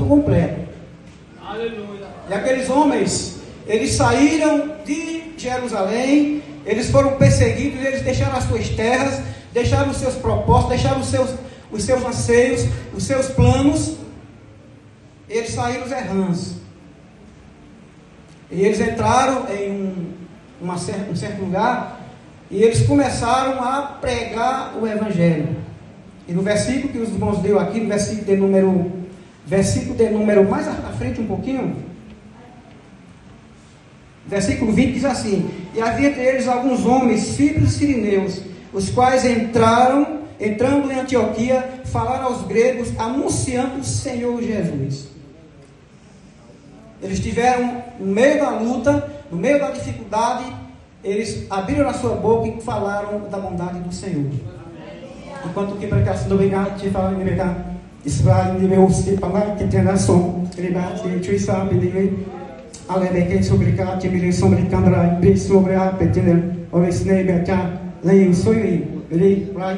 por completo. Aleluia. E aqueles homens, eles saíram de Jerusalém, eles foram perseguidos, eles deixaram as suas terras, deixaram os seus propósitos, deixaram os seus anseios, os seus planos. Eles saíram errantes. E eles entraram em um certo lugar e eles começaram a pregar o Evangelho. E no versículo que os irmãos deu aqui, no versículo de número mais à frente um pouquinho, versículo 20 diz assim: e havia entre eles alguns homens, sírios e sirineus, os quais entrando em Antioquia, falaram aos gregos, anunciando o Senhor Jesus. Eles tiveram, no meio da luta, no meio da dificuldade, eles abriram a sua boca e falaram da bondade do Senhor. Enquanto que pregação do obrigado, te fala de pegar, Israel de meu se falar que tem nação, obrigado, te sabe de Aleluia, obrigado, te me sobre Candra, sobre a petina, ou esse nebe, leio, sou eu,